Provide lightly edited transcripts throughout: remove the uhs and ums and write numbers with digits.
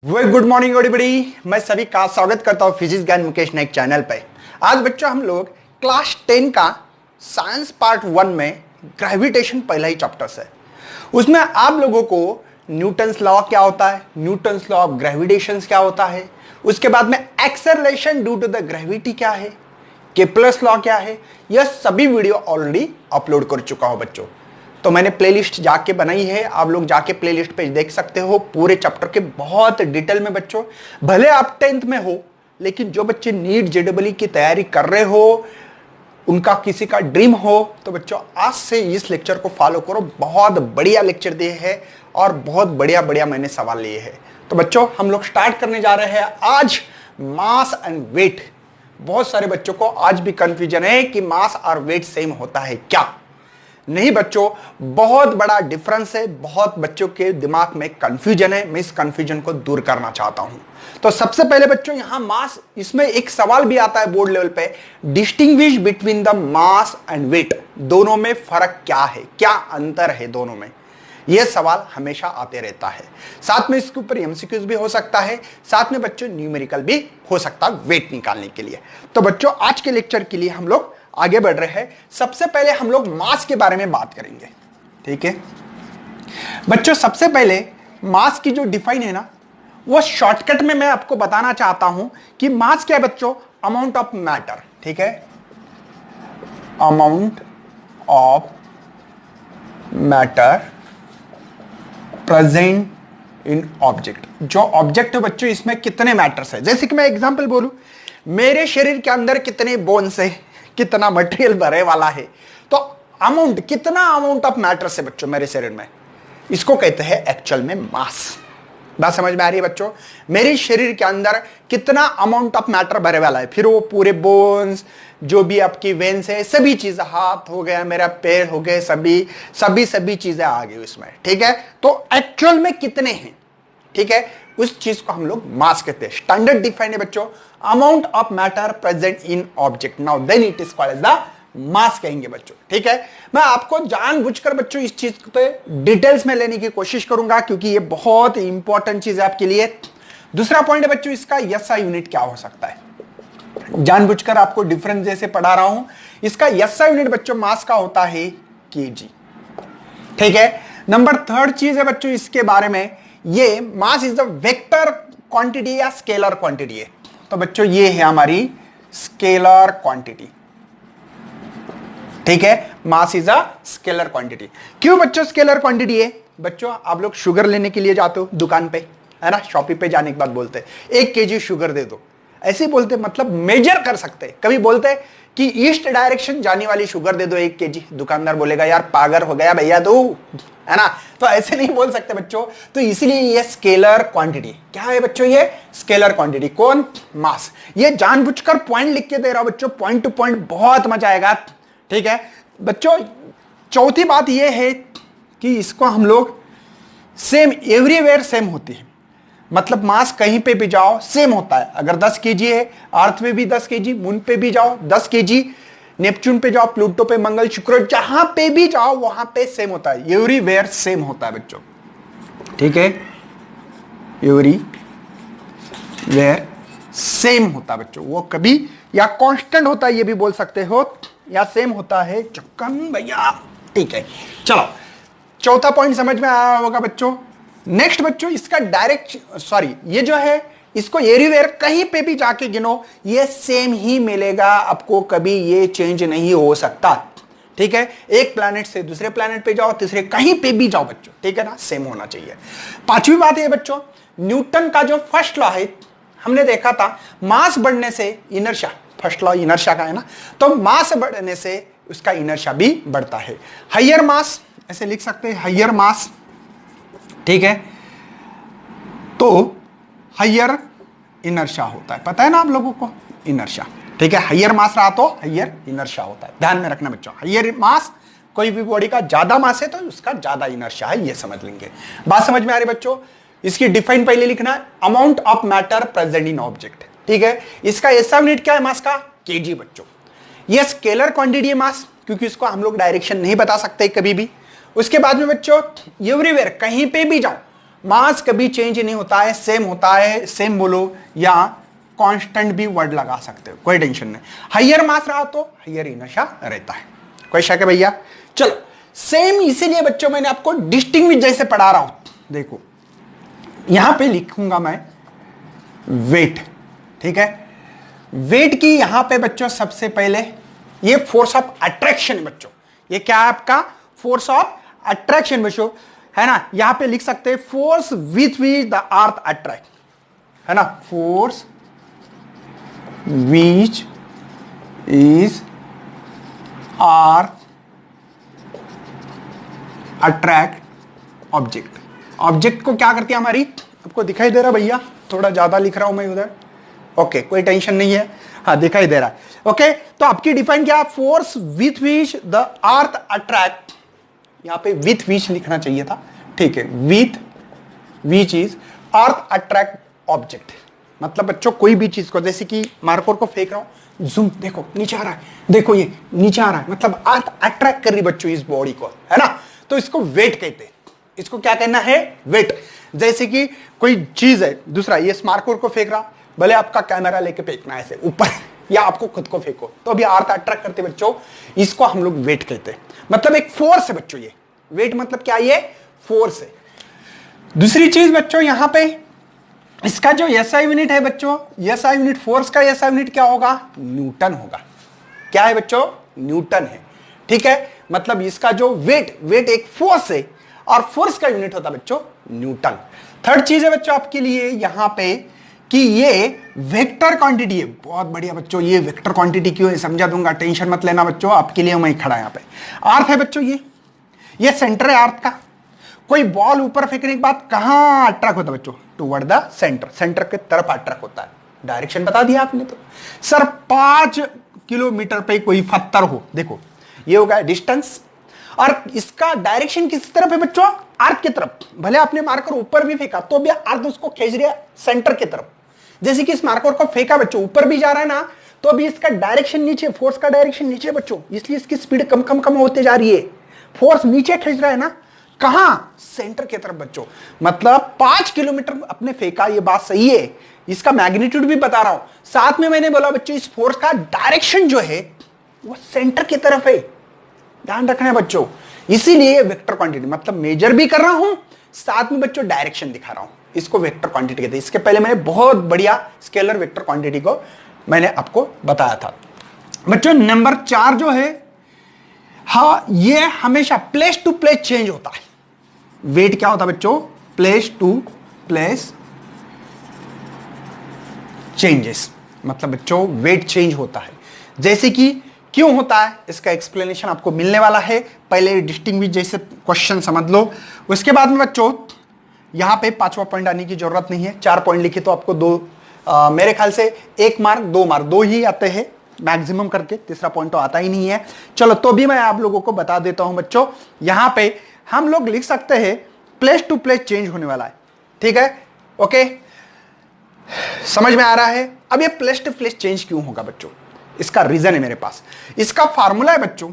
Very good morning everybody. मैं सभी का स्वागत करता हूं फिजिक्स ज्ञान मुकेश नाइक चैनल पे। आज बच्चों हम लोग क्लास 10 का साइंस पार्ट 1 में ग्रेविटेशन पहला ही चैप्टर है। उसमें आप लोगों को न्यूटन्स लॉ क्या होता है, न्यूटन्स लॉ ऑफ ग्रेविटेशन क्या होता है, उसके बाद में acceleration due to the gravity क्या है, केप्लर्स लॉ क्या है, यह सभी वीडियो ऑलरेडी अपलोड कर चुका हूं बच्चों। तो मैंने प्लेलिस्ट जाके बनाई है, आप लोग जाके प्लेलिस्ट पे देख सकते हो पूरे चैप्टर के बहुत डिटेल में बच्चों। भले आप 10th में हो, लेकिन जो बच्चे नीट जेईई की तैयारी कर रहे हो, उनका किसी का ड्रीम हो, तो बच्चों आज से इस लेक्चर को फॉलो करो। बहुत बढ़िया लेक्चर दिए हैं और बहुत बढ़िया बढ़िया मैंने सवाल लिए हैं। तो बच्चों हम लोग स्टार्ट करने जा रहे हैं आज मास एंड वेट। बहुत सारे बच्चों को आज भी कंफ्यूजन है कि मास और वेट सेम होता है क्या। नहीं बच्चों, बहुत बड़ा डिफरेंस है। बहुत बच्चों के दिमाग में कंफ्यूजन है, मैं इस कंफ्यूजन को दूर करना चाहता हूं। तो सबसे पहले बच्चों यहां मास, इसमें एक सवाल भी आता है बोर्ड लेवल पे, distinguish between the mass and weight, दोनों में फर्क क्या है, क्या अंतर है दोनों में, यह सवाल हमेशा आते रहता है। साथ में इसके ऊपर एमसीक्यूज भी हो सकता है, साथ में बच्चों न्यूमेरिकल भी हो सकता है वेट निकालने के लिए। तो बच्चों आज के लेक्चर के लिए हम लोग आगे बढ़ रहे हैं। सबसे पहले हम लोग मास के बारे में बात करेंगे, ठीक है बच्चों। सबसे पहले मास की जो डिफाइन है ना, वो शॉर्टकट में मैं आपको बताना चाहता हूं कि मास क्या है बच्चों, अमाउंट ऑफ मैटर, ठीक है, amount of matter present in object. जो ऑब्जेक्ट है बच्चों, इसमें कितने मैटर्स है। जैसे कि मैं एग्जांपल बोलूं, मेरे शरीर के अंदर कितने बोन्स है, कितना मटेरियल भरे वाला है, तो अमाउंट, कितना अमाउंट ऑफ मैटर से बच्चों मेरे शरीर में, इसको कहते हैं एक्चुअल में मास। बात समझ में आ रही है बच्चों। मेरे शरीर के अंदर कितना अमाउंट ऑफ मैटर भरे वाला है, फिर वो पूरे बोन्स, जो भी आपकी वेन्स है, सभी चीजें, हाथ हो गया, मेरा पैर हो गए, सभी चीजें आ गई उसमें, ठीक है। तो एक्चुअल में कितने हैं, ठीक है, उस चीज को हम लोग मास कहते हैं। स्टैंडर्ड डिफाइन है बच्चों, amount of matter present in object, now then it is called as the mass कहेंगे बच्चों, ठीक है। मैं आपको जानबूझकर बच्चों इस चीज पे डिटेल्स में लेने की कोशिश करूंगा, क्योंकि ये बहुत इंपॉर्टेंट चीज है आपके लिए। दूसरा पॉइंट है बच्चों, इसका एसआई यूनिट क्या हो सकता है। जानबूझकर आपको डिफरेंस जैसे पढ़ा रहा हूं, इसका एसआई यूनिट बच्चों मास का होता है केजी, ठीक है। नंबर थर्ड चीज है बच्चों इसके बारे में, ये mass is the vector quantity या स्केलर क्वांटिटी है। तो बच्चों ये है हमारी स्केलर क्वांटिटी, ठीक है। Mass is a scalar quantity. क्यों बच्चों स्केलर क्वांटिटी है। बच्चों आप लोग शुगर लेने के लिए जाते हो दुकान पे, है ना, शॉपी पे जाने के बाद बोलते हैं 1 kg शुगर दे दो, ऐसे बोलते, मतलब मेजर कर सकते हैं। कभी बोलते हैं कि ईस्ट डायरेक्शन जाने वाली शुगर दे दो 1 kg, दुकानदार बोलेगा यार पागल हो गया भैया तू, है ना। तो ऐसे नहीं बोल सकते बच्चों। तो इसलिए ये स्केलर क्वांटिटी क्या है बच्चों, ये स्केलर क्वांटिटी, कौन, मास। ये जानबूझकर पॉइंट लिख के दे रहा हूं बच्चों, पॉइंट टू पॉइंट, बहुत मजा आएगा, ठीक है बच्चों। चौथी बात ये है कि इसको हम लोग सेम, एवरीवेयर सेम होती है, मतलब मास कहीं पे भी जाओ सेम होता है। अगर 10 kg है, अर्थ में भी 10 kg, मून पे भी जाओ 10 kg, नेपच्यून पे जाओ, प्लूटो पे, मंगल, शुक्र, जहां पे भी जाओ वहां पे सेम होता है, एवरीवेयर सेम होता है बच्चों, ठीक है। एवरीवेयर सेम होता है बच्चों, वो कभी या कांस्टेंट होता है, ये भी बोल सकते हो, या सेम होता है चक्कन भैया, ठीक है। चलो चौथा पॉइंट समझ में आया होगा बच्चों। नेक्स्ट बच्चों इसका डायरेक्ट, सॉरी, ये जो है इसको एवरीवेयर कहीं पे भी जाके गिनो, ये सेम ही मिलेगा आपको, कभी ये चेंज नहीं हो सकता, ठीक है। एक प्लैनेट से दूसरे प्लैनेट पे जाओ, तीसरे, कहीं पे भी जाओ बच्चों, ठीक है ना, सेम होना चाहिए। पांचवी बात है बच्चों, न्यूटन का जो फर्स्ट लॉ है, हमने देखा था मास बढ़ने से इनर्शिया, फर्स्ट लॉ इनर्शिया का है ना, तो मास बढ़ने से उसका इनर्शिया भी बढ़ता है। हायर मास, ऐसे लिख सकते हैं हायर मास, ठीक है, तो हायर इनर्शिया होता है, पता है ना आप लोगों को, इनर्शिया, ठीक है। हायर मास रहा तो हायर इनर्शिया होता है, ध्यान में रखना बच्चों। हायर मास, कोई भी बॉडी का ज्यादा मास है तो उसका ज्यादा इनर्शिया है, ये समझ लेंगे। बात समझ में आ रही बच्चों। इसकी डिफाइन पहले लिखना है, amount of matter present in object, ठीक है। इसका एसआई यूनिट क्या है मास का, केजी बच्चों। ये स्केलर क्वांटिटी है मास, क्योंकि इसको हम लोग डायरेक्शन नहीं बता सकते कभी भी। उसके बाद में बच्चों एवरीवेयर, कहीं पे भी जाओ, मास कभी चेंज नहीं होता है, सेम होता है, सेम बोलो या कांस्टेंट भी वर्ड लगा सकते हो, कोई टेंशन नहीं। हाइयर मास रहा तो हाइयर इनर्शिया रहता है, कोई शक है भैया? चलो सेम इसीलिए बच्चों मैंने आपको डिस्टिंग्विश जैसे पढ़ा रहा हूं। देखो यहां पे लिखूंगा मैं वेट, ठीक है? वेट की यहां पे बच्चों सबसे पहले ये फोर्स ऑफ अट्रैक्शन बच्चों, ये क्या है आपका? फोर्स ऑफ अट्रैक्शन बच्चों, है ना? यहां पे लिख सकते हैं force with which the earth attract, है ना? Force which is earth attract object. Object को क्या करती है हमारी? आपको दिखाई दे रहा भैया? थोड़ा ज्यादा लिख रहा हूं मैं उधर, ओके कोई टेंशन नहीं है, हाँ दिखाई दे रहा है। ओके तो आपकी डिफाइन क्या? Force with which the earth attract, यहां पे विथ विच लिखना चाहिए था, ठीक है? With which is earth attract object, मतलब बच्चों कोई भी चीज को, जैसे कि मार्कर को फेंक रहा हूं, जूम देखो नीचे आ रहा है, देखो ये नीचे आ रहा है, मतलब अर्थ अट्रैक्ट कर रही बच्चों इस बॉडी को, है ना? तो इसको वेट कहते हैं। इसको क्या कहना है? वेट। जैसे कि कोई चीज है, दूसरा ये मार्कर को फेंक रहा, भले आपका कैमरा लेके फेंकना है ऐसे ऊपर या आपको खुद को फेंको, तो अभी अर्थ अट्रैक्ट करते बच्चों, इसको हम लोग वेट कहते हैं। मतलब एक फोर्स है बच्चों, ये वेट मतलब क्या? ये फोर्स है। दूसरी चीज बच्चों यहां पे इसका जो एसआई यूनिट है बच्चों, एसआई यूनिट, फोर्स का एसआई यूनिट क्या होगा? न्यूटन होगा। क्या है बच्चों? न्यूटन है, ठीक है? मतलब इसका जो वेट एक फोर्स है और फोर्स का यूनिट होता है बच्चों न्यूटन। थर्ड चीज है बच्चों आपके लिए यहां पे कि ये वेक्टर क्वांटिटी है। बहुत बढ़िया बच्चों, ये वेक्टर क्वांटिटी क्यों है समझा दूंगा, टेंशन मत लेना बच्चों, आपके लिए मैं खड़ा यहां पे। अर्थ है बच्चों, ये सेंटर है अर्थ का। कोई बॉल ऊपर फेंकने के बाद कहां अट्रैक्ट होता है बच्चों? टुवर्ड द सेंटर, सेंटर के तरफ अट्रैक्ट होता है। डायरेक्शन बता दिया आपने तो। सर 5 किलोमीटर पे कोई पत्थर हो, देखो ये होगा डिस्टेंस, और इसका डायरेक्शन किस तरफ है बच्चों? अर्थ की तरफ। भले आपने मार्कर ऊपर भी फेंका तो भी अर्थ उसको खींच रहा है सेंटर की तरफ। जैसे कि इस मार्कर को फेंका बच्चों, ऊपर भी जा रहा है ना, तो अभी इसका डायरेक्शन नीचे, फोर्स का डायरेक्शन नीचे बच्चों, इसलिए इसकी स्पीड कम कम कम होते जा रही है। फोर्स नीचे खींच रहा है ना, कहां? सेंटर की तरफ बच्चों। मतलब 5 किलोमीटर अपने फेंका, ये बात सही है, इसका मैग्नीट्यूड भी बता रहा हूं। साथ में मैंने बोला बच्चों इस फोर्स का डायरेक्शन जो है वो सेंटर की तरफ है, ध्यान रखना है बच्चों। इसीलिए वेक्टर क्वांटिटी, मतलब मेजर भी कर रहा हूं, साथ में बच्चों डायरेक्शन दिखा रहा हूं, इसको वेक्टर क्वांटिटी कहते हैं। इसके पहले मैंने बहुत बढ़िया स्केलर वेक्टर क्वांटिटी को मैंने आपको बताया था बच्चों। नंबर 4 जो है, हाँ ये हमेशा प्लेस टू प्लेस चेंज होता है। वेट क्या होता है बच्चों? प्लेस टू प्लेस चेंजेस, मतलब बच्चों वेट चेंज होता है। जैसे कि क्यों होता है, इसका एक्सप्लेनेशन आपको मिलने वाला है। पहले डिस्टिंग्विश जैसे क्वेश्चन समझ लो, उसके बाद में बच्चों यहां पे 5वां पॉइंट आने की जरूरत नहीं है। 4 पॉइंट लिखे तो आपको 2 मेरे ख्याल से 1 मार्क 2 मार्क 2 ही आते हैं मैक्सिमम करके, तीसरा पॉइंट तो आता ही नहीं है। चलो तो भी मैं आप लोगों को बता देता हूं बच्चों, यहां पे हम लोग लिख सकते हैं प्लेस टू प्लेस चेंज होने वाला है, ठीक है? ओके समझ में आ रहा है? अब ये प्लेस टू प्लेस चेंज क्यों होगा बच्चों, इसका रीजन है मेरे पास। इसका फार्मूला है बच्चों,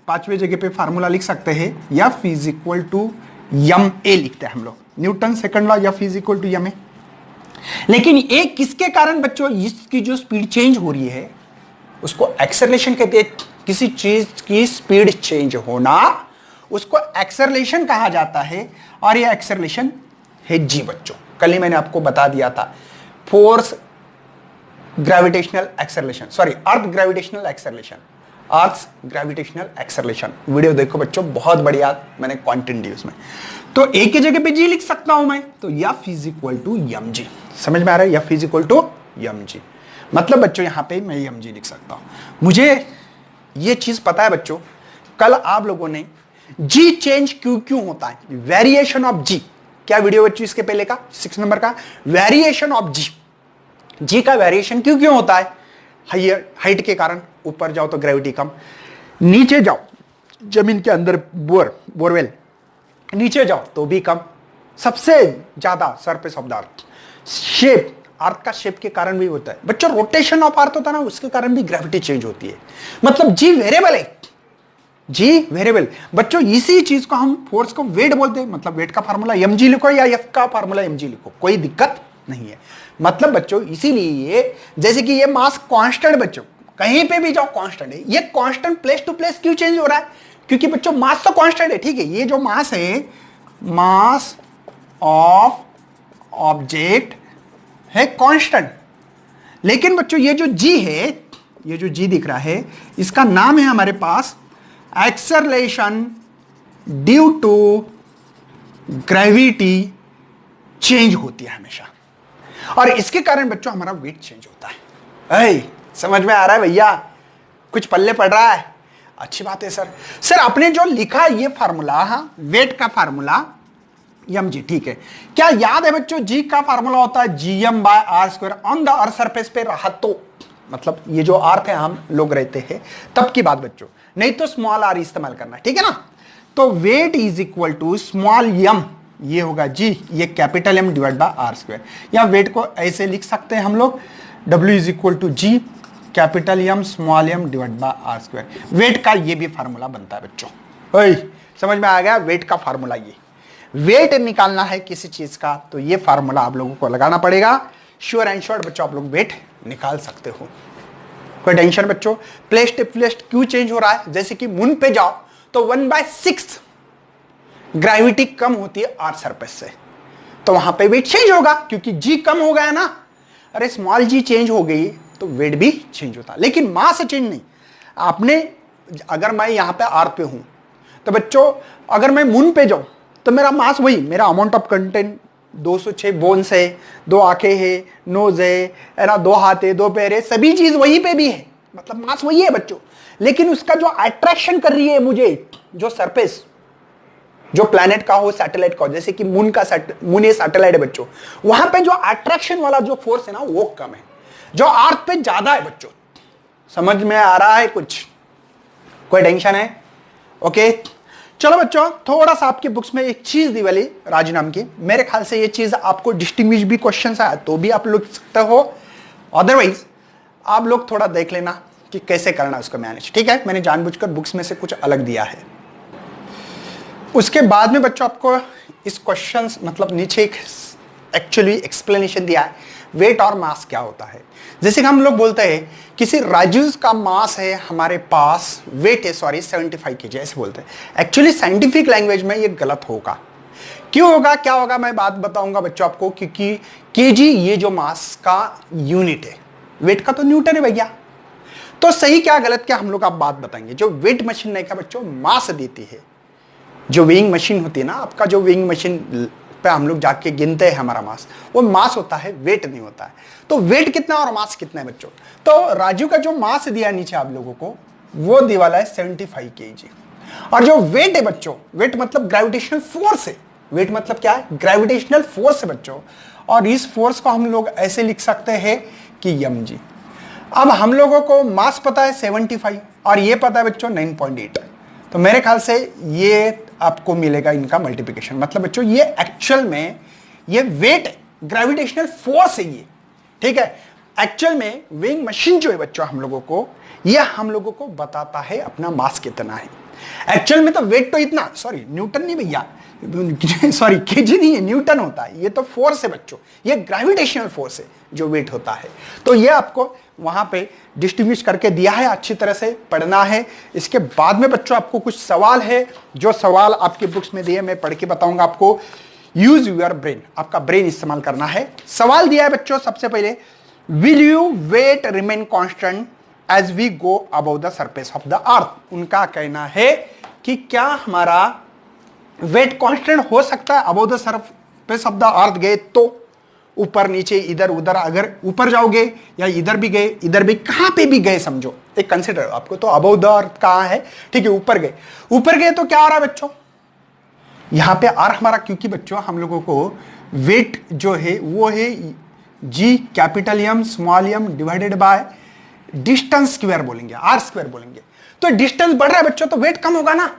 5वें जगह पे फार्मूला लिख सकते हैं, F is equal to m a लिखते हैं हम लोग, Newton second law, F is equal to m a. लेकिन ये किसके कारण बच्चों? इसकी जो स्पीड चेंज हो रही है उसको एक्सेलरेशन कहते हैं। किसी चीज की स्पीड चेंज होना उसको एक्सेलरेशन कहा जाता है, और ये एक्सेलरेशन है जी बच्चों। कल ही मैंने आपको बता दिया था, फोर्स ग्रेविटेशनल एक्सेलरेशन, सॉरी अर्थ ग्रेविटेशनल एक्सेलरेशन, अर्थ ग्रेविटेशनल एक्सेलरेशन। वीडियो देखो बच्चों, बहुत बढ़िया मैंने कंटेंट दी उसमें। तो एक ही जगह पे जी लिख सकता हूं मैं, तो F is equal to M G. समझ में आ रहा है? F is equal to M G, मतलब बच्चों यहां पे मैं एम जी लिख सकता हूं। मुझे ये चीज पता है बच्चों, कल आप लोगों ने जी चेंज क्यों क्यों होता है, वेरिएशन ऑफ जी, क्या वीडियो बच्चों इसके पहले का 6 नंबर का, वेरिएशन ऑफ जी, जी का वेरिएशन क्यों क्यों होता है? हाइयर हाइट के कारण, ऊपर जाओ तो ग्रेविटी कम, नीचे जाओ जमीन के अंदर बोरवेल, नीचे जाओ तो भी कम, सबसे ज्यादा surface of the earth, shape earth का शेप के कारण भी होता है बच्चों, रोटेशन ऑफ अर्थ होता है ना, उसके कारण भी ग्रेविटी चेंज होती है। मतलब जी वेरिएबल है, जी वेरिएबल। बच्चों इसी चीज को हम फोर्स को वेट बोलते हैं, मतलब वेट का फार्मूला mg लिखो या F का फार्मूला mg लिखो, कोई दिक्कत नहीं है। मतलब बच्चों इसीलिए जैसे कि ये मास कांस्टेंट, बच्चों कहीं पे भी जाओ कांस्टेंट है, ये कांस्टेंट प्लेस टू प्लेस क्यों चेंज हो रहा है? क्योंकि बच्चों मास तो कांस्टेंट है, ठीक है, ये जो मास है मास ऑफ ऑब्जेक्ट है कांस्टेंट, लेकिन बच्चों ये जो g है, ये जो g दिख रहा है, इसका नाम है हमारे पास acceleration due to gravity change होती है हमेशा, और इसके कारण बच्चों हमारा वेट चेंज होता है। ऐ, समझ में आ रहा है भैया? कुछ पल्ले पड़ रहा है? अच्छी बात है सर। सर आपने जो लिखा ये फार्मूला, हाँ वेट का फार्मूला mg, ठीक है, क्या याद है बच्चों g का फार्मूला होता है gm by R square on the earth surface पे रहा तो, मतलब ये जो अर्थ है हम लोग रहते हैं तब की बात बच्चों, नहीं तो स्मॉल आर इस्तेमाल करना, ठीक है ना। तो weight is equal to small m, ये होगा g, ये capital M divide by R square, या वेट को ऐसे लिख सकते हैं हम लोग w is equal to g capital M small m divide by R square. Weight का ये भी फार्मूला बनता है बच्चों। ओए समझ में आ गया? वेट का फार्मूला, ये वेट निकालना है किसी चीज का तो ये फार्मूला आप लोगों को लगाना पड़ेगा। श्योर एंड श्योर बच्चों आप लोग वेट निकाल सकते हो, कोई टेंशन बच्चों। प्लेस टू प्लेस क्यों चेंज हो रहा है? जैसे कि मून पे जाओ तो 1/6 ग्रेविटी कम होती है अर्थ सरफेस से, तो वहां पे वेट चेंज होगा क्योंकि जी कम हो गया ना। अरे स्मॉल जी चेंज हो गई तो वेट भी चेंज होता, लेकिन मास चेंज नहीं। आपने, अगर मैं यहां पे अर्थ पे हूं तो बच्चों अगर मैं मून पे जाऊं तो मेरा मास वही, मेरा अमाउंट ऑफ कंटेंट 206 बोन्स है, 2 आंखें है, नोज है ना, 2 हाथ है, 2 पैर है, सभी चीज वहीं पे भी है, मतलब मास वही है बच्चों। लेकिन उसका जो अट्रैक्शन कर रही है मुझे, जो सरफेस, जो प्लैनेट का हो, सैटेलाइट का हो, जैसे कि मून का मून ये सैटेलाइट है बच्चों, वहां पे जो अट्रैक्शन वाला जो फोर्स है ना वो कम है, जो अर्थ पे ज्यादा है बच्चों। समझ में आ रहा है कुछ? कोई टेंशन है? ओके चलो बच्चों, थोड़ा सा आपकी बुक्स में एक चीज दी वाली राज नाम की, मेरे ख्याल से ये चीज आपको डिस्टिंग्विश भी क्वेश्चन आया तो भी आप लिख सकते हो, अदरवाइज आप लोग थोड़ा देख लेना कि कैसे करना उसको मैनेज, ठीक है। मैंने जानबूझकर बुक्स में से कुछ अलग दिया है। उसके बाद में बच्चों आपको इस क्वेश्चन, मतलब नीचे एक एक्चुअली एक्सप्लेनेशन दिया है, वेट और मास क्या होता है। जैसे कि हम लोग बोलते हैं किसी राजूज का मास है हमारे पास, वेट है सॉरी 75 kg ऐसे बोलते हैं। एक्चुअली साइंटिफिक लैंग्वेज में ये गलत होगा। क्यों होगा, क्या होगा, मैं बात बताऊंगा बच्चों आपको, क्योंकि केजी ये जो मास का यूनिट है, वेट का तो न्यूटन है भैया। तो सही क्या गलत क्या हम लोग आप बात बताएंगे। जो वेट मशीन नहीं का बच्चों मास देती है, जो वेइंग मशीन होती है ना आपका, जो वेइंग मशीन पे हम लोग जाके गिनते हैं हमारा मास, वो मास होता है, वेट नहीं होता है। तो वेट कितना और मास कितना है बच्चों? तो राजू का जो मास दिया नीचे आप लोगों को, वो दिवाला है 75 kg। और जो वेट है बच्चों, वेट मतलब ग्रेविटेशनल फोर्स है। वेट मतलब क्या है? ग्रेविटेशनल फोर्स है बच्चों। और इस फोर्स को हम लोग ऐसे लिख सकते हैं कि mg। अब हम लोगों को मास पता है 75 और ये पता है बच्चों 9.8, तो मेरे ख्याल से ये आपको मिलेगा इनका मल्टीप्लिकेशन। मतलब बच्चों ये एक्चुअल में ये वेट है, ग्रेविटेशनल फोर्स है ये, ठीक है। एक्चुअल में वेइंग मशीन जो है बच्चों हम लोगों को, ये हम लोगों को बताता है अपना मास कितना है। एक्चुअल में तो वेट तो इतना, सॉरी न्यूटन नहीं भैया, सॉरी केजी नहीं है, न्यूटन होता है। ये तो फोर्स है बच्चों, ये ग्रेविटेशनल फोर्स है जो वेट होता है। तो ये आपको वहां पे डिस्टिंग्विश करके दिया है, अच्छी तरह से पढ़ना है। इसके बाद में बच्चों आपको कुछ सवाल है, जो सवाल आपके बुक्स में दिए मैं पढ़ के बताऊंगा आपको। यूज योर ब्रेन, आपका ब्रेन इस्तेमाल करना है। सवाल दिया है बच्चों सबसे पहले, will you weight remain constant as we go above the surface of the earth. उनका कहना है कि क्या हमारा वेट कांस्टेंट हो सकता है above the surface of the अर्थ गए तो? ऊपर नीचे इधर उधर, अगर ऊपर जाओगे या इधर भी गए इधर भी, कहां पे भी गए समझो, एक कंसिडर आपको। तो अबव द अर्थ कहां है? ठीक है, ऊपर गए। ऊपर गए तो क्या आ रहा है बच्चों? यहां पे आर हमारा, क्योंकि बच्चों हम लोगों को वेट जो है वो है G capital M small m divided by distance square बोलेंगे, आर स्क्वायर बोलेंगे। तो डिस्टेंस बढ़ रहा है बच्चों तो वेट कम होगा ना।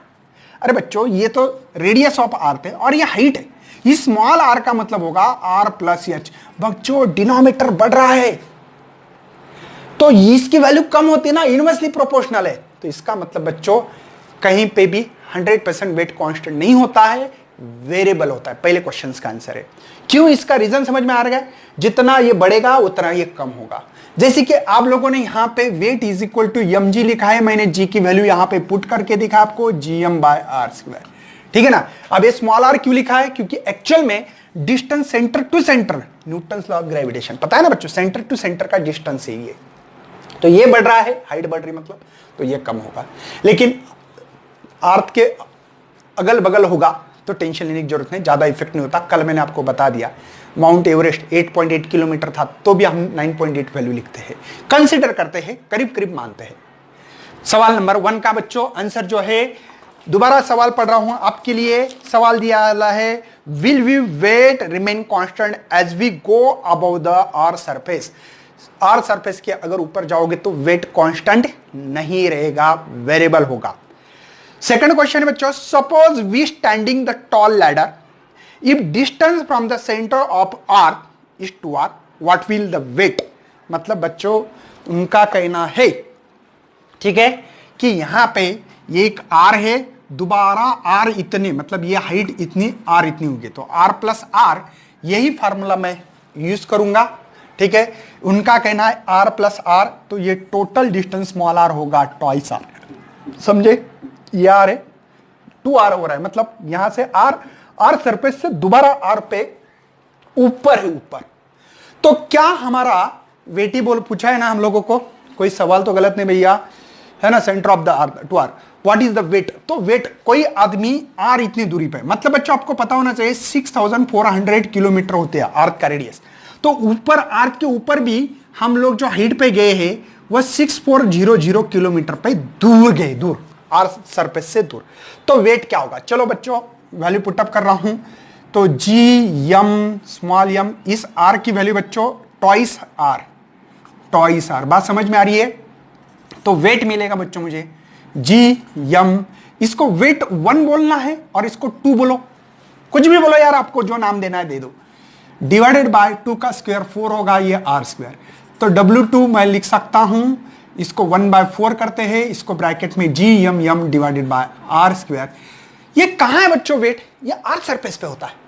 अरे बच्चों ये तो रेडियस ऑफ अर्थ है और ये हाइट है, ये स्मॉल आर का मतलब होगा आर प्लस एच। बच्चों डिनोमिनेटर बढ़ रहा है तो इसकी वैल्यू कम होती है ना, इनवर्सली प्रोपोर्शनल है। तो इसका मतलब बच्चों कहीं पे भी 100% वेट कांस्टेंट नहीं होता है, वेरिएबल होता है। पहले क्वेश्चन का आंसर है। क्यों, इसका रीजन समझ में आ रहा है? जितना ये बढ़ेगा उतना ये कम होगा। जैसे कि आप लोगों ने यहां पे weight is equal to M G लिखा है, मैंने जी की वैल्यू यहां पे पुट करके दिखा आपको, GM/r²। ठीक है ना। अब ये स्मॉल r क्यों लिखा है? क्योंकि एक्चुअल में distance centre to centre, Newton's law of gravitation पता है ना बच्चों, सेंटर टू सेंटर का डिस्टेंस है ये। तो ये बढ़ रहा है, हाइट बढ़ रही मतलब, तो ये कम होगा। लेकिन अर्थ के अगल बगल होगा तो टेंशन लेने की जरूरत नहीं, ज्यादा इफेक्ट नहीं होता। कल मैंने आपको बता दिया माउंट एवरेस्ट 8.8 किलोमीटर था, तो भी हम 9.8 वैल्यू लिखते हैं, कंसिडर करते हैं, करीब करीब मानते हैं। सवाल नंबर 1 का बच्चों आंसर जो है, दोबारा सवाल पढ़ रहा हूं आपके लिए। सवाल दिया है, will we weight remain constant as we go above the our surface. Our surface के अगर ऊपर जाओगे तो वेट कांस्टेंट नहीं रहेगा, वेरिएबल होगा। सेकंड क्वेश्चन है बच्चों, suppose we standing the tall ladder, if distance from the centre of earth is two R, what will the weight. मतलब बच्चों उनका कहना है, ठीक है, कि यहां पे ये एक आर है, दोबारा आर इतने, मतलब ये हाइट इतनी, आर इतनी होगी, तो आर प्लस आर, यही फार्मूला मैं यूज करूंगा। ठीक है, उनका कहना है आर प्लस आर, तो ये टोटल डिस्टेंस स्मॉल आर होगा ट्वाइस आर। समझे, ये आर है, 2r हो रहा है, मतलब यहां से आर सरफेस से दोबारा आर पे ऊपर है, ऊपर। तो क्या हमारा वेटी बोल पूछा है ना हम लोगों को, कोई सवाल तो गलत नहीं भैया, है ना, centre of the earth to R, what is the weight. तो वेट, कोई आदमी आर इतनी दूरी पे, मतलब बच्चों आपको पता होना चाहिए 6400 किलोमीटर होते हैं अर्थ का रेडियस। तो ऊपर अर्थ के ऊपर भी हम लोग जो हाइट पे गए हैं वह 6400 किलोमीटर पे दूर गए, दूर अर्थ सरफेस से दूर। तो वेट क्या होगा, चलो बच्चों वैल्यू पुटअप कर रहा हूं। तो GM स्मॉल m, इस r की वैल्यू बच्चों ट्वाइस r, बात समझ में आ रही है। तो वेट मिलेगा बच्चों मुझे GM, इसको वेट 1 बोलना है और इसको 2 बोलो, कुछ भी बोलो यार, आपको जो नाम देना है दे दो, डिवाइडेड बाय 2 का स्क्वायर 4 होगा, ये r²। तो W2 मैं लिख सकता हूं, इसको 1/4 करते हैं, इसको ब्रैकेट में GM डिवाइडेड बाय r²। ये कहां है बच्चों वेट, ये अर्थ सरफेस पे होता है।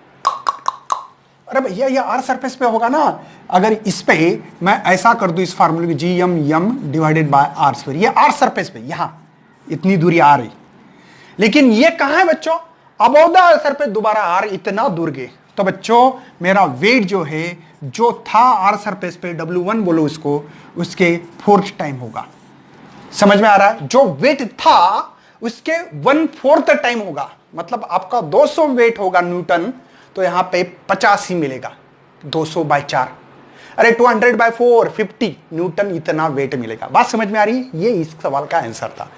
अरे भैया ये अर्थ सरफेस पे होगा ना, अगर इस पे मैं ऐसा कर दूं इस फार्मूले में GM डिवाइडेड बाय r², ये अर्थ सरफेस पे यहां इतनी दूरी आ रही, लेकिन ये कहां है बच्चों, अबव द अर्थ सरफेस, दोबारा आर इतना दूर गए। तो बच्चों मेरा वेट जो है, जो था आर सरफेस पे, W1 बोलो उसको, उसके 4th टाइम होगा। समझ में आ रहा है, जो वेट था उसके 1/4 टाइम होगा, मतलब आपका 200 वेट होगा न्यूटन, तो यहां पे 50 ही मिलेगा, 200/4, अरे 200/4 50 न्यूटन, इतना वेट मिलेगा। बात समझ में आ रही है, ये इस सवाल का आंसर था।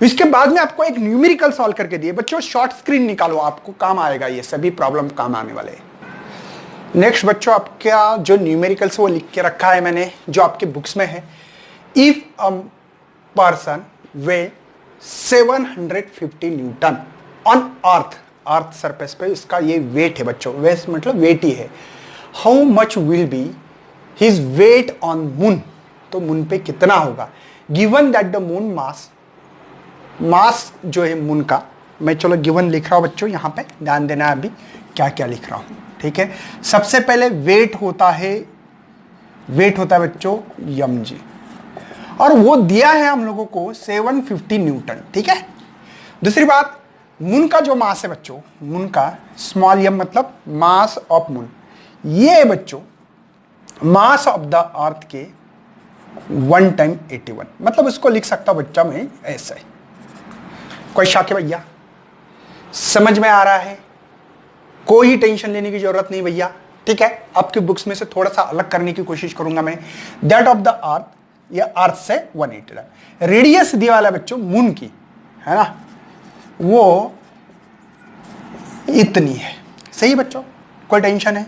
इसके बाद में आपको एक न्यूमेरिकल सॉल्व करके दिए बच्चों, शॉर्ट स्क्रीन निकालो, आपको काम आएगा, ये सभी प्रॉब्लम काम आने वाले हैं। नेक्स्ट बच्चों आपका जो न्यूमेरिकल से वो लिख के रखा है मैंने, जो आपके बुक्स में है, if a person way 750 Newton on earth surface पे, इसका ये वेट है बच्चों, वेट मतलब वेट ही है। How much will be his weight on moon, तो मून पे कितना होगा, गिवन दैट द मून मास जो है मून का, मैं चलो गिवन लिख रहा हूं बच्चों, यहां पे ध्यान देना है अभी क्या क्या लिख रहा हूं। ठीक है, सबसे पहले वेट होता है बच्चों mg, और वो दिया है हम लोगों को 750 न्यूटन। ठीक है, दूसरी बात, मून का जो मास है बच्चों, मून का स्मॉल m मतलब मास ऑफ मून, ये बच्चों मास ऑफ द अर्थ के 1 टाइम 81, मतलब उसको लिख सकता बच्चा मैं ऐसा है। कोई शक है भैया, समझ में आ रहा है, कोई टेंशन लेने की जरूरत नहीं भैया। ठीक है, आपके बुक्स में से थोड़ा सा अलग करने की कोशिश करूंगा मैं। दैट ऑफ द अर्थ, ये अर्थ से 180, रेडियस दिया वाला बच्चों मून की, है ना, वो इतनी है। सही बच्चों, कोई टेंशन है,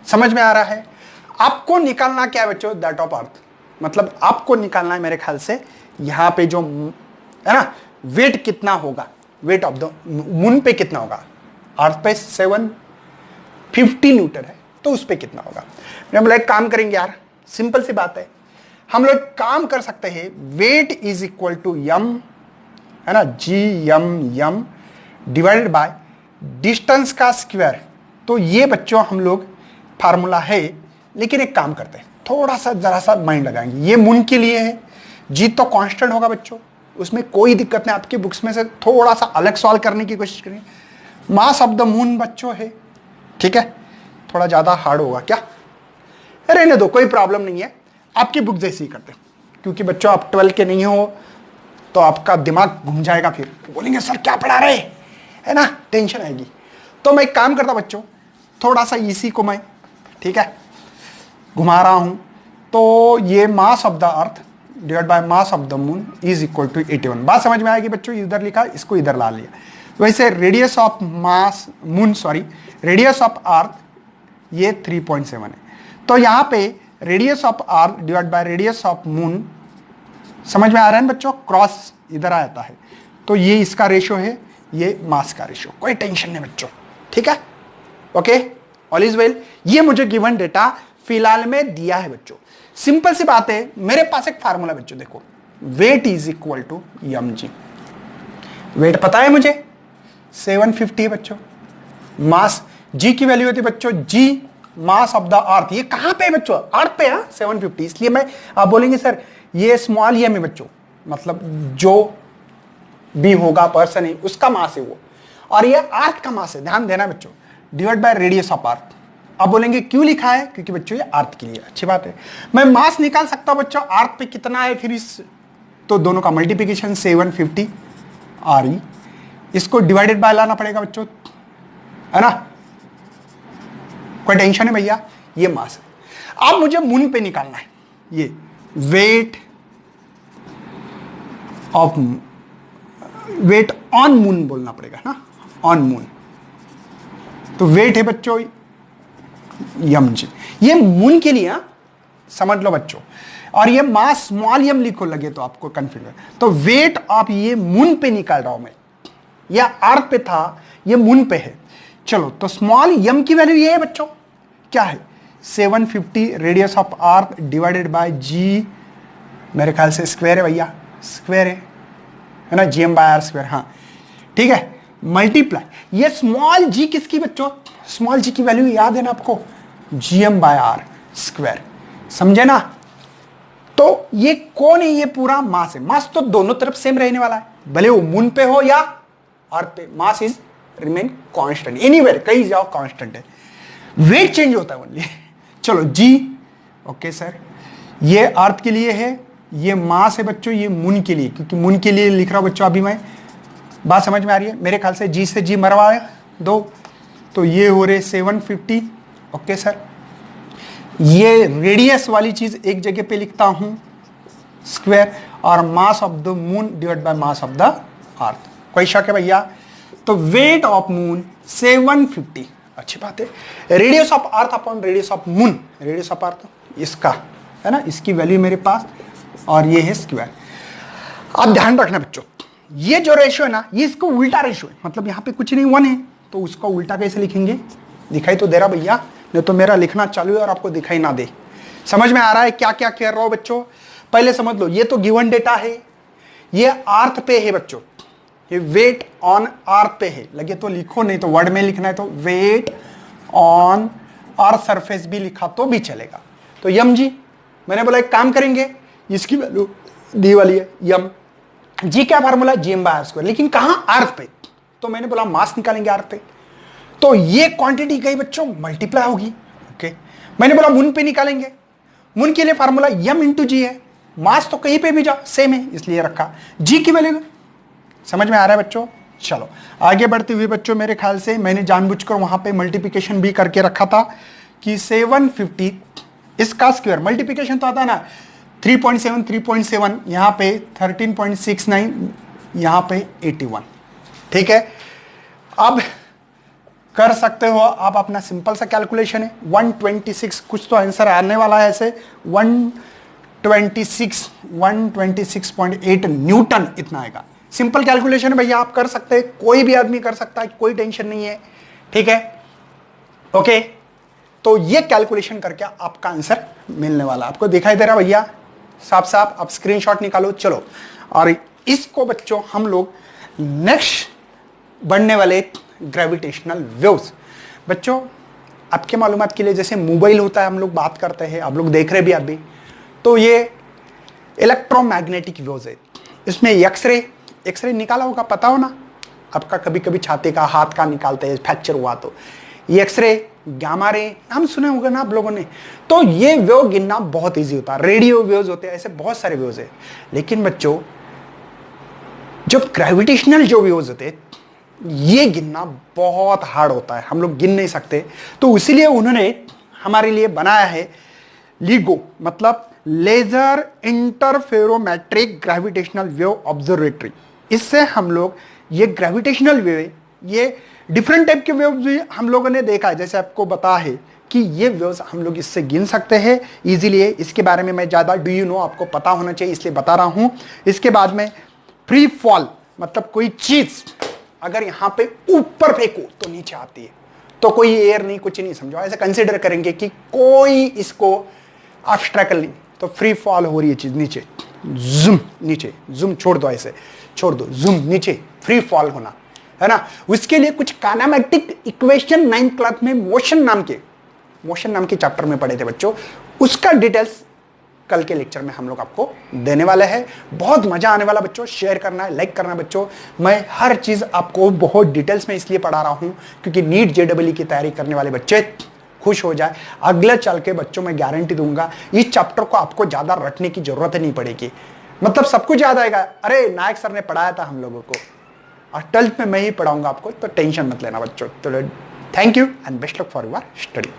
समझ में आ रहा है। आपको निकालना क्या है बच्चों, दैट ऑफ अर्थ, मतलब आपको निकालना है मेरे ख्याल से यहां पे जो है ना, वेट कितना होगा, वेट ऑफ द मून पे कितना होगा, अर्थ पे 750 न्यूटन है, तो उस पे कितना होगा। हम लोग काम करेंगे यार, सिंपल सी बात है, हम लोग काम कर सकते हैं, weight is equal to m है ना, G M divided by distance का स्क्वायर। तो ये बच्चों हम लोग फार्मूला है, लेकिन एक काम करते हैं, थोड़ा सा जरा सा माइंड लगाएंगे। ये मून के लिए है, जी तो कांस्टेंट होगा बच्चों, उसमें कोई दिक्कत नहीं। आपकी बुक्स में से थोड़ा सा अलग सवाल करने की कोशिश करिए। मास ऑफ द मून बच्चों है, ठीक है, थोड़ा ज्यादा हार्ड होगा क्या, रहने दो, कोई प्रॉब्लम नहीं है, आपकी बुक जैसे ही करते हैं। क्योंकि बच्चों आप 12 के नहीं हो तो आपका दिमाग घूम जाएगा, फिर बोलेंगे सर क्या पढ़ा रहे, है ना, टेंशन आएगी। तो मैं एक काम करता बच्चों, थोड़ा सा इसी को मैं, ठीक है, घुमा रहा हूं। तो ये mass of the earth divide by mass of the moon is equal to 81। बात समझ में आएगी बच्चों, इधर लिखा, इसको इधर ला लिया। वैसे radius of mass moon, sorry, radius of अर्थ ये 3.7 है। तो यहां पे radius of earth divide by radius of moon, समझ में आ रहा है बच्चों, क्रॉस इधर आ जाता है। तो ये इसका रेशो है, ये मास का रेशो, कोई टेंशन नहीं बच्चों, ठीक है, ओके, ऑल इज वेल। ये मुझे गिवन डेटा फिलहाल में दिया है बच्चों। सिंपल सी बात है, मेरे पास एक फार्मूला बच्चों, देखो, weight is equal to M G. Weight पता है मुझे 750 है बच्चों। मास, जी की वैल्यू होती है बच्चों, जी मास ऑफ द अर्थ, ये कहां पे है बच्चों, अर्थ पे है 750। इसलिए मैं, आप बोलेंगे सर ये स्मॉल एम है बच्चों, मतलब जो भी होगा पर्सन है उसका मास है वो, और ये अर्थ का मास है, ध्यान देना बच्चों, डिवाइड बाय रेडियस ऑफ अर्थ। अब बोलेंगे क्यों लिखा है, क्योंकि बच्चों ये अर्थ के लिए, अच्छी बात है। मैं मास निकाल सकता हूं बच्चों, अर्थ पे कितना है, फिर इस, तो दोनों का मल्टीप्लिकेशन 750 RE, इसको डिवाइडेड बाय लाना पड़ेगा बच्चों, है ना, कोई टेंशन है भैया, ये मास है। अब मुझे मून पे निकालना है, ये weight of, weight on moon बोलना पड़ेगा ना, ऑन मून। तो वेट है बच्चों यम जी, ये मून के लिए, समझ लो बच्चों। और ये मास स्मॉल एम लिखो लगे तो आपको कंफ्यूजन। तो वेट ऑफ ये मून पे निकाल रहा हूं मैं, या अर्थ पे था, ये मून पे है। चलो, तो स्मॉल एम की वैल्यू ये है बच्चों, क्या है, 750 radius of earth divided by G, मेरे ख्याल से स्क्वायर है भैया, स्क्वायर है ना, जीएम बाय आर स्क्वायर, हाँ ठीक है, मल्टीप्लाई, ये स्मॉल जी किसकी बच्चों, स्मॉल जी की वैल्यू याद है ना आपको, जीएम बाय आर स्क्वायर, समझे ना। तो ये कौन है, ये पूरा मास है। मास तो दोनों तरफ सेम रहने वाला है, भले वो मून पे हो या अर्थ पे, mass is remain constant, anywhere कहीं जाओ कांस्टेंट है, वेट चेंज होता है ओनली। चलो जी, ओके सर, ये अर्थ के लिए है, ये मास है बच्चों, ये मून के लिए, क्योंकि मून के लिए लिख रहा हूं बच्चों अभी मैं, बात समझ में आ रही है। मेरे ख्याल से जी से जी मरवाया दो, तो ये हो रहे 750, ओके सर। ये रेडियस वाली चीज एक जगह पे लिखता हूं स्क्वायर, और मास of the moon divide by mass of the अर्थ, कोई शक है भैया। तो वेट ऑफ मून 750, अच्छी बात है। Radius of earth upon radius of moon, radius of अर्थ इसका है ना, इसकी वैल्यू मेरे पास, और ये है स्क्वायर। आप ध्यान रखना बच्चों, ये जो रेशियो है ना, ये इसको उल्टा रेशियो है, मतलब यहाँ पे कुछ नहीं 1 है, तो उसको उल्टा कैसे लिखेंगे, दिखाई तो दे रहा भैया, नहीं तो मेरा लिखना चालू है और आपको दिखाई ना दे। समझ में आ रहा है क्या क्या कह रहा हूं बच्चों, पहले समझ लो, ये तो गिवन डेटा है, ये अर्थ पे है बच्चों, ये वेट ऑन अर्थ पे है, लगे तो लिखो, नहीं तो वर्ड में लिखना है तो वेट ऑन अर्थ सरफेस भी लिखा तो भी चलेगा। तो यम जी, मैंने बोला एक काम करेंगे, इसकी वैल्यू दी वाली है यम जी, क्या formula, GM by R square, लेकिन कहां, अर्थ पे। तो मैंने बोला मास निकालेंगे अर्थ पे, तो ये क्वांटिटी गई बच्चों मल्टीप्लाई होगी, ओके। मैंने बोला मून पे निकालेंगे, मून के लिए फार्मूला यम इंटू जी है, मास तो कहीं पे भी जाओ सेम है, इसलिए रखा जी की वैल्यू। समझ में आ रहा है बच्चों। चलो आगे बढ़ते हुए बच्चों, मेरे ख्याल से मैंने जानबूझकर वहां पे मल्टीप्लिकेशन भी करके रखा था कि 750 इसका स्क्वायर, मल्टीप्लिकेशन तो आता है ना, 3.7 3.7, यहां पे 13.69, यहां पे 81, ठीक है। अब कर सकते हो आप अपना सिंपल सा कैलकुलेशन है, 126 कुछ तो आंसर आने वाला है, ऐसे 126.8 न्यूटन इतना आएगा। सिंपल कैलकुलेशन है भैया, आप कर सकते हैं, कोई भी आदमी कर सकता है, कोई टेंशन नहीं है, ठीक है, ओके। तो ये कैलकुलेशन करके आपका आंसर मिलने वाला, आपको दिखाई दे रहा भैया साफ साफ, आप स्क्रीनशॉट निकालो। चलो और इसको बच्चों हम लोग नेक्स्ट बढ़ने वाले ग्रेविटेशनल वेव्स। बच्चों आपके मालूमात के लिए जैसे मोबाइल होता है, हम लोग बात करते हैं, आप लोग देख रहे भी अभी, तो ये इलेक्ट्रोमैग्नेटिक वेव्स है। इसमें एक्सरे निकाला होगा, पता हो ना, आपका कभी कभी छाती का, हाथ का निकालते हैं फ्रैक्चर हुआ तो ये एक्सरे, गामा रे नाम सुने होगा ना आप लोगों ने। तो ये वेव गिनना बहुत इजी होता है, रेडियो वेव्स होते हैं, ऐसे बहुत सारे वेव्स है। लेकिन बच्चों जब ग्रेविटेशनल जो वेव्स होते हैं ये गिनना बहुत हार्ड होता है, हम लोग गिन नहीं सकते। तो इसीलिए उन्होंने हमारे लिए बनाया है LIGO, मतलब laser interferometric gravitational wave observatory. इससे हम लोग ये ग्रेविटेशनल वेव, ये डिफरेंट टाइप के वेव भी हम लोगों ने देखा है, जैसे आपको बता है कि ये वेव्स हम लोग इससे गिन सकते हैं इजीली। इसके बारे में मैं ज़्यादा आपको पता होना चाहिए इसलिए बता रहा हूँ। इसके बाद में फ्री फॉल, मतलब कोई चीज़ अगर यहाँ पे ऊपर फेंको तो नीचे आती है, तो कोई एयर नहीं, कुछ नहीं, समझो ऐसे कंसिडर करेंगे कि कोई इसको ऑब्स्ट्रैकल नहीं, तो फ्री फॉल हो रही है चीज, नीचे जूम, नीचे जूम, छोड़ दो, ऐसे छोड़ दो, जूम नीचे, फ्री फॉल होना है ना। उसके लिए कुछ काइनेमेटिक इक्वेशन 9th क्लास में मोशन नाम के चैप्टर में पढ़े थे बच्चों, उसका डिटेल्स कल के लेक्चर में हम लोग आपको देने वाले हैं। बहुत मजा आने वाला बच्चों, शेयर करना है, लाइक करना है बच्चों। मैं हर चीज आपको बहुत डिटेल्स में इसलिए पढ़ा रहा हूं क्योंकि नीट JEE की तैयारी करने वाले बच्चे खुश हो जाए। अगले चल के बच्चों मैं गारंटी दूंगा इस चैप्टर को आपको ज्यादा रटने की जरूरत नहीं पड़ेगी, मतलब सब कुछ याद आएगा। अरे नायक सर ने पढ़ाया था हम लोगों को, और 12th में मैं ही पढ़ाऊंगा आपको, तो टेंशन मत लेना बच्चों। तो thank you and best luck for your study.